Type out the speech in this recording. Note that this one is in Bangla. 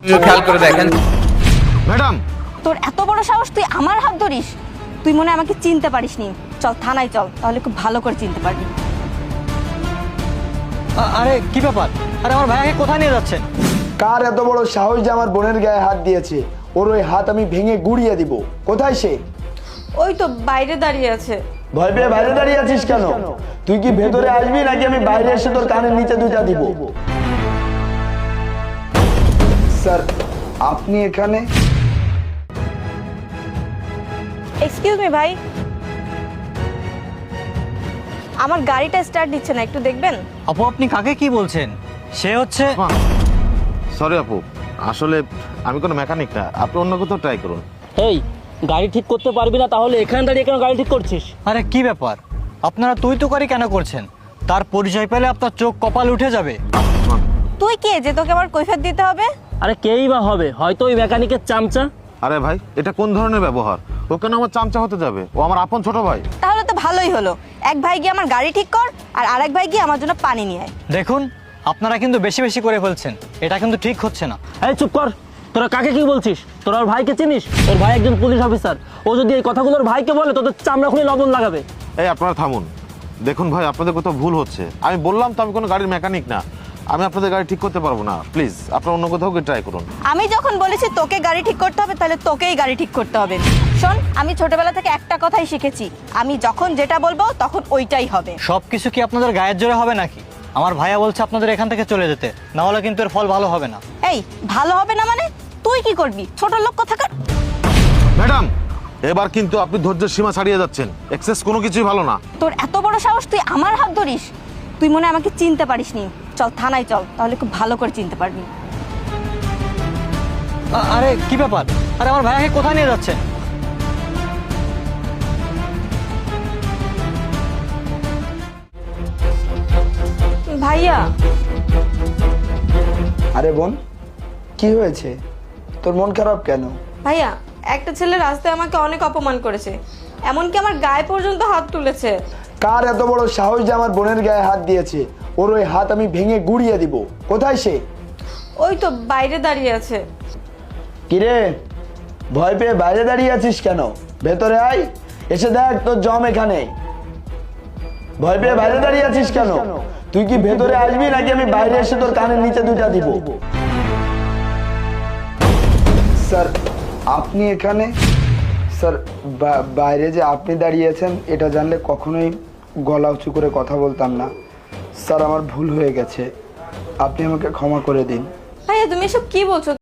খেয়াল করে দেখেন ম্যাডাম। তোর এত বড় সাহস, তুই আমার হাত ধরিস? তুই মনে হয় আমাকে চিনতে পারিসনি। চল থানায় চল, তাহলে খুব ভালো করে চিনতে পারবি। আরে কি ব্যাপার? আরে আমার ভাইয়াকে কোথায় নিয়ে যাচ্ছেন? কার এত বড় সাহস যে আমার বোনের গায়ে হাত দিয়েছে? ওর ওই হাত আমি ভেঙে গুড়িয়ে দিব। কোথায় সে? ওই তো বাইরে দাঁড়িয়ে আছে। ভয় পেয়ে বাইরে দাঁড়িয়ে আছিস কেন? তুই কি ভেতরে আসবি নাকি আমি বাইরে এসে তোর কানের নিচে দুইটা দিব? স্যার, আপনি এখানে? এক্সকিউজ মি ভাই, আমার গাড়িটা স্টার্ট দিচ্ছে না, একটু দেখবেন? আপু আপনি কাকে কি বলছেন? সে হচ্ছে সরি আপু, আসলে আমি কোনো মেকানিক না, আপনি অন্য কোথাও ট্রাই করুন। এই গাড়ি ঠিক করতে পারবি না তাহলে এখানে দাঁড়িয়ে কেন গাড়ি ঠিক করছিস? আরে কি ব্যাপার? আপনারা তুই তো করি কেন করছেন? তার পরিচয় পেলে আপনার চোখ কপাল উঠে যাবে। তুই কে যে তোকে আবার কৈফিয়ত দিতে হবে? আরে কেই বা হবে, হয়তো ওই মেকানিকের চামচা। আরে ভাই, এটা কোন ধরনের ব্যবহার? ও কেন আমার চামচা হতে যাবে? ও আমার আপন ছোট ভাই। তাহলে তো ভালোই হলো, এক ভাই গিয়ে আমার গাড়ি ঠিক কর আর আরেক ভাই গিয়ে আমার জন্য পানি নিয়ে আয়। দেখুন, আপনারা কিন্তু বেশি বেশি করে ফেলছেন, এটা কিন্তু ঠিক হচ্ছে না। এই চুপ কর, তোরা কাকে কি বলছিস? তোরা ওর ভাইকে চিনিস? ওর ভাই একজন পুলিশ অফিসার, ও যদি এই কথাগুলো ওর ভাইকে বলে তোদের চামড়া খুলে লবণ লাগাবে। এই আপনারা থামুন। দেখুন ভাই, আপনাদের কোথাও ভুল হচ্ছে। আমি বললাম তো আমি কোনো গাড়ির মেকানিক না, আমি আপনাদের গাড়ি ঠিক করতে পারবো না। প্লিজ আপনারা অন্য কোথাও গিয়ে ট্রাই করুন। আমি যখন বলেছি তোকে গাড়ি ঠিক করতে হবে, তাহলে তোকেই গাড়ি ঠিক করতে হবে। শোন, আমি ছোটবেলা থেকে একটা কথাই শিখেছি, আমি যখন যেটা বলবো তখন ওইটাই হবে। সব কিছু কি আপনাদের গায়ের জোরে হবে নাকি? আমার ভাইয়া বলছে আপনাদের এখান থেকে চলে যেতে, না হলে কিন্তু এর ফল ভালো হবে না। এই ভালো হবে না মানে? তুই কি করবি? ছোট লোক কোথাকার। ম্যাডাম, এবার কিন্তু আপনি ধৈর্যের সীমা ছাড়িয়ে যাচ্ছেন। এক্সেস কোনো কিছুই ভালো না। তোর এত বড় সাহস, তুই আমার হাত ধরিস? তুই মনে হয় আমাকে চিনতে পারিসনি। চল থানায় চল, তাহলে খুব ভালো করে চিনতে পারবি। আরে কি ব্যাপার? আরে আমার ভাইয়াকে কোথায় নিয়ে যাচ্ছেন? ভাইয়া, আরে বোন, কি হয়েছে? তোর মন খারাপ কেন? ভাইয়া, একটা ছেলে রাস্তায় আমাকে অনেক অপমান করেছে, এমনকি আমার গায়ে পর্যন্ত হাত তুলেছে। কার এত বড় সাহস যে আমার বোনের গায়ে হাত দিয়েছে? ওর ওই হাত আমি ভেঙে গুড়িয়ে দিব। কোথায় সে? ওই তো বাইরে দাঁড়িয়ে আছে। কিরে, ভয় পেয়ে বাইরে দাঁড়িয়ে আছিস কেন? ভেতরে আয়, এসে দেখ তোর জম এখানে। ভয় পেয়ে বাইরে দাঁড়িয়ে আছিস কেন? তুই কি ভেতরে আসবি নাকি আমি বাইরে এসে তোর কানের নিচে দুইটা দিব? স্যার, আপনি এখানে? স্যার, বাইরে যে আপনি দাঁড়িয়েছেন এটা জানলে কখনোই গলা উঁচু করে কথা বলতাম না। স্যার, আমার ভুল হয়ে গেছে, আপনি আমাকে ক্ষমা করে দিন। ভাইয়া, তুমি এসব কি বলছো?